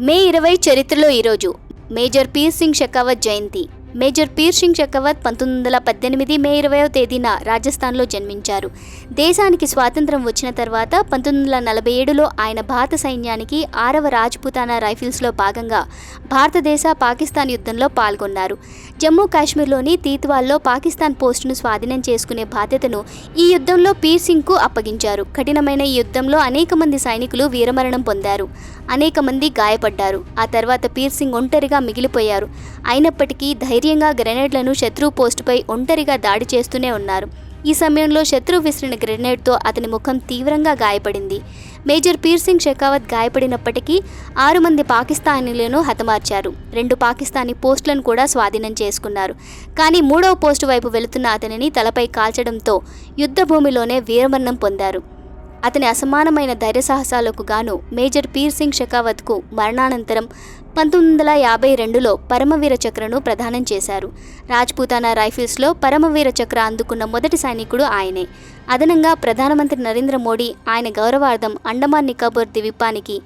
మే 20 చరిత్రలో ఈరోజు major peer Singh Shekhawat జయంతి. Major peer Singh Shekhawat 1918 మే 20వ తేదీన రాజస్థాన్లో జన్మించారు. దేశానికి స్వాతంత్రం వచ్చిన తర్వాత 1947లో ఆయన భారత సైన్యానికి 6వ రాజ్పుతానా రైఫిల్స్లో భాగంగా భారతదేశ పాకిస్తాన్ యుద్ధంలో పాల్గొన్నారు. జమ్మూ కాశ్మీర్లోని తీత్వాల్లో పాకిస్తాన్ పోస్టును స్వాధీనం చేసుకునే బాధ్యతను ఈ యుద్ధంలో పీర్ సింగ్కు అప్పగించారు. కఠినమైన ఈ యుద్ధంలో అనేక మంది సైనికులు వీరమరణం పొందారు, అనేక మంది గాయపడ్డారు. ఆ తర్వాత పీర్ సింగ్ ఒంటరిగా మిగిలిపోయారు. అయినప్పటికీ ధైర్యంగా గ్రెనేడ్లను శత్రువు పోస్టుపై ఒంటరిగా దాడి చేస్తూనే ఉన్నారు. ఈ సమయంలో శత్రువు విసిరిన గ్రెనేడ్తో అతని ముఖం తీవ్రంగా గాయపడింది. మేజర్ పీర్ సింగ్ షెకావత్ గాయపడినప్పటికీ 6 మంది పాకిస్తానీలను హతమార్చారు. 2 పాకిస్తానీ పోస్టులను కూడా స్వాధీనం చేసుకున్నారు. కానీ 3వ పోస్టు వైపు వెళుతున్న అతనిని తలపై కాల్చడంతో యుద్ధ భూమిలోనే వీరమరణం పొందారు. అతని అసమానమైన ధైర్యసాహసాలకు గాను మేజర్ పీర్ సింగ్ షెకావత్కు మరణానంతరం 1952లో పరమవీర చక్రను ప్రదానం చేశారు. రాజ్పుతానా రైఫిల్స్లో పరమవీర చక్ర అందుకున్న మొదటి సైనికుడు ఆయనే. అదనంగా ప్రధానమంత్రి నరేంద్ర మోడీ ఆయన గౌరవార్థం అండమాన్ నికోబార్ ద్వీపానికి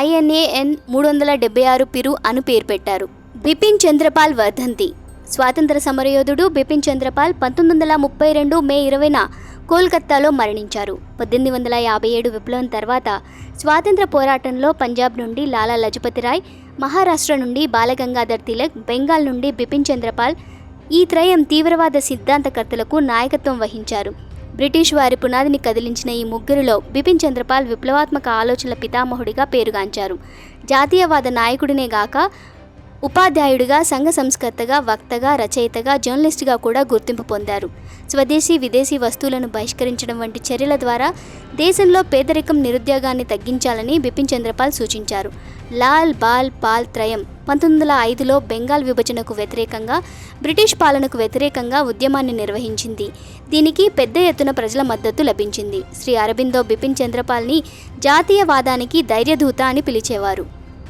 INAN 376 పిరు అను పేరు పెట్టారు. బిపిన్ చంద్రపాల్ వర్ధంతి. స్వాతంత్ర సమరయోధుడు బిపిన్ చంద్రపాల్ 1932 మే 20న కోల్కతాలో మరణించారు. 1857 విప్లవం తర్వాత స్వాతంత్ర పోరాటంలో పంజాబ్ నుండి లాలా లజపతి రాయ్, మహారాష్ట్ర నుండి బాలగంగాధర్ తిలక్, బెంగాల్ నుండి బిపిన్ చంద్రపాల్, ఈ త్రయం తీవ్రవాద సిద్ధాంతకర్తలకు నాయకత్వం వహించారు. బ్రిటిష్ వారి పునాదిని కదిలించిన ఈ ముగ్గురిలో బిపిన్ చంద్రపాల్ విప్లవాత్మక ఆలోచనల పితామహుడిగా పేరుగాంచారు. జాతీయవాద నాయకుడినే గాక ఉపాధ్యాయుడిగా, సంఘ సంస్కర్తగా, వక్తగా, రచయితగా, జర్నలిస్టుగా కూడా గుర్తింపు పొందారు. స్వదేశీ విదేశీ వస్తువులను బహిష్కరించడం వంటి చర్యల ద్వారా దేశంలో పేదరికం, నిరుద్యోగాన్ని తగ్గించాలని బిపిన్ చంద్రపాల్ సూచించారు. లాల్ బాల్ పాల్ త్రయం 1905లో బెంగాల్ విభజనకు వ్యతిరేకంగా, బ్రిటిష్ పాలనకు వ్యతిరేకంగా ఉద్యమాన్ని నిర్వహించింది. దీనికి పెద్ద ఎత్తున ప్రజల మద్దతు లభించింది. శ్రీ అరబిందో బిపిన్ చంద్రపాల్ని జాతీయవాదానికి ధైర్యదూత అని పిలిచేవారు.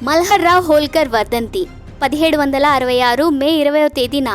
మల్హర్ రావ్ హోల్కర్ వర్ధంతి. 1766 మే 20వ తేదీన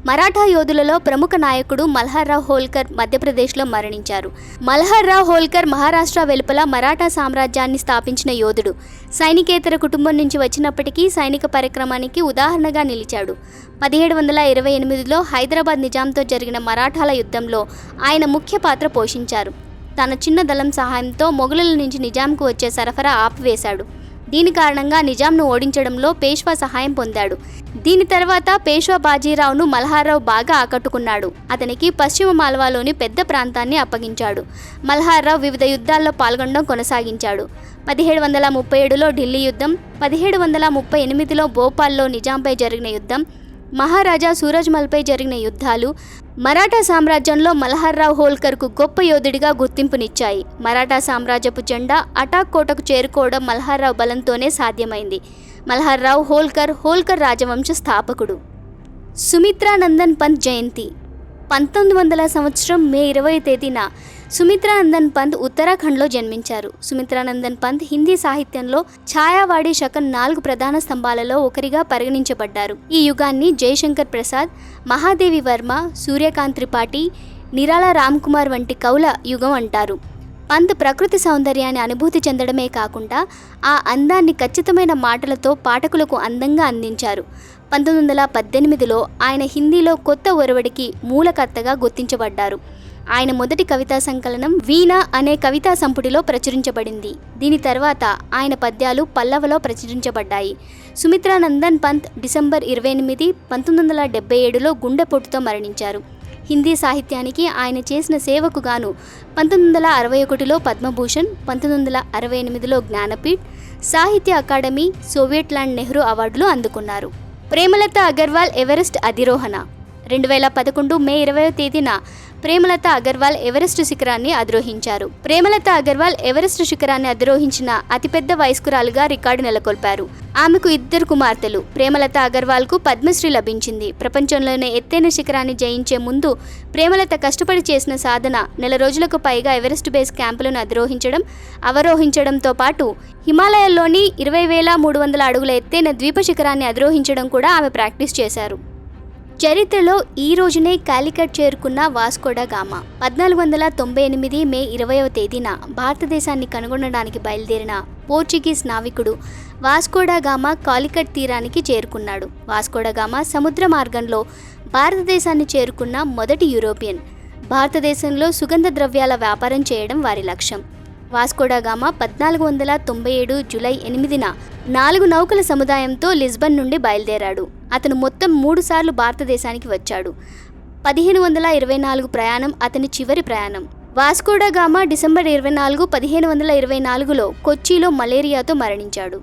మరాఠా యోధులలో ప్రముఖ నాయకుడు మల్హర్ రావ్ హోల్కర్ మధ్యప్రదేశ్లో మరణించారు. మల్హర్ రావ్ హోల్కర్ మహారాష్ట్ర వెలుపల మరాఠా సామ్రాజ్యాన్ని స్థాపించిన యోధుడు. సైనికేతర కుటుంబం నుంచి వచ్చినప్పటికీ సైనిక పరిక్రమానికి ఉదాహరణగా నిలిచాడు. 1728లో హైదరాబాద్ నిజాంతో జరిగిన మరాఠాల యుద్ధంలో ఆయన ముఖ్య పాత్ర పోషించారు. తన చిన్న దళం సహాయంతో మొఘలుల నుంచి నిజాంకు వచ్చే సరఫరా ఆపివేశాడు. దీని కారణంగా నిజాంను ఓడించడంలో పేష్వా సహాయం పొందాడు. దీని తర్వాత పేష్వా బాజీరావును మల్హార్రావు బాగా ఆకట్టుకున్నాడు. అతనికి పశ్చిమ మాల్వాలోని పెద్ద ప్రాంతాన్ని అప్పగించాడు. మల్హార్రావు వివిధ యుద్ధాల్లో పాల్గొనడం కొనసాగించాడు. 1737లో ఢిల్లీ యుద్ధం, 1738లో భోపాల్లో నిజాంపై జరిగిన యుద్ధం, మహారాజా సూరజ్మల్పై జరిగిన యుద్ధాలు మరాఠా సామ్రాజ్యంలో మల్హర్ రావ్ హోల్కర్కు గొప్ప యోధుడిగా గుర్తింపునిచ్చాయి. మరాఠా సామ్రాజ్యపు జెండా అటాక్ కోటకు చేరుకోవడం మల్హర్ రావ్ బలంతోనే సాధ్యమైంది. మల్హర్ రావ్ హోల్కర్ రాజవంశ స్థాపకుడు. సుమిత్రానందన్ పంత్ జయంతి. 1900 సంవత్సరం మే 20 తేదీన సుమిత్రానందన్ పంత్ ఉత్తరాఖండ్లో జన్మించారు. సుమిత్రానందన్ పంత్ హిందీ సాహిత్యంలో ఛాయావాడి శకన్ 4 ప్రధాన స్తంభాలలో ఒకరిగా పరిగణించబడ్డారు. ఈ యుగాన్ని జయశంకర్ ప్రసాద్, మహాదేవి వర్మ, సూర్యకాంత్ త్రిపాఠి, నిరాలా రామ్కుమార్ వంటి కవుల యుగం అంటారు. పంత్ ప్రకృతి సౌందర్యాన్ని అనుభూతి చెందడమే కాకుండా ఆ అందాన్ని ఖచ్చితమైన మాటలతో పాఠకులకు అందంగా అందించారు. 1918లో ఆయన హిందీలో కొత్త ఒరవడికి మూలకర్తగా గుర్తించబడ్డారు. ఆయన మొదటి కవితా సంకలనం వీణ అనే కవితా సంపుటిలో ప్రచురించబడింది. దీని తర్వాత ఆయన పద్యాలు పల్లవలో ప్రచురించబడ్డాయి. సుమిత్రానందన్ పంత్ డిసెంబర్ 28, 1977లో గుండెపోటుతో మరణించారు. హిందీ సాహిత్యానికి ఆయన చేసిన సేవకు గాను 1961లో పద్మభూషణ్, 1968లో జ్ఞానపీఠ్, సాహిత్య అకాడమీ, సోవియట్ ల్యాండ్ నెహ్రూ అవార్డులు అందుకున్నారు. ప్రేమలత అగర్వాల్ ఎవరెస్ట్ అధిరోహణ. 2011 మే 20వ తేదీన ప్రేమలత అగర్వాల్ ఎవరెస్ట్ శిఖరాన్ని అధిరోహించారు. ప్రేమలత అగర్వాల్ ఎవరెస్ట్ శిఖరాన్ని అధిరోహించిన అతిపెద్ద వయస్కురాలుగా రికార్డు నెలకొల్పారు. ఆమెకు 2 కుమార్తెలు. ప్రేమలత అగర్వాల్కు పద్మశ్రీ లభించింది. ప్రపంచంలోనే ఎత్తైన శిఖరాన్ని జయించే ముందు ప్రేమలత కష్టపడి చేసిన సాధన నెల రోజులకు పైగా ఎవరెస్ట్ బేస్ క్యాంపులను అధిరోహించడం, అవరోహించడంతో పాటు హిమాలయాల్లోని 20,300 అడుగుల ఎత్తైన ద్వీప శిఖరాన్ని అధిరోహించడం కూడా ఆమె ప్రాక్టీస్ చేశారు. చరిత్రలో ఈ రోజునే కాలికట్ చేరుకున్న వాస్కోడా గామా 1498 మే 20వ తేదీన భారతదేశాన్ని కనుగొనడానికి బయలుదేరిన పోర్చుగీస్ నావికుడు వాస్కోడా గామా కాలికట్ తీరానికి చేరుకున్నాడు. వాస్కోడా గామా సముద్ర మార్గంలో భారతదేశాన్ని చేరుకున్న మొదటి యూరోపియన్. భారతదేశంలో సుగంధ ద్రవ్యాల వ్యాపారం చేయడం వారి లక్ష్యం. వాస్కోడా గామా 1497 జూలై 8న 4 నౌకల సముదాయంతో లిస్బన్ నుండి బయలుదేరాడు. అతను మొత్తం 3 సార్లు భారతదేశానికి వచ్చాడు. 1524 ప్రయాణం అతని చివరి ప్రయాణం. వాస్కోడా గామా డిసెంబర్ 24, 1524లో కొచ్చిలో మలేరియాతో మరణించాడు.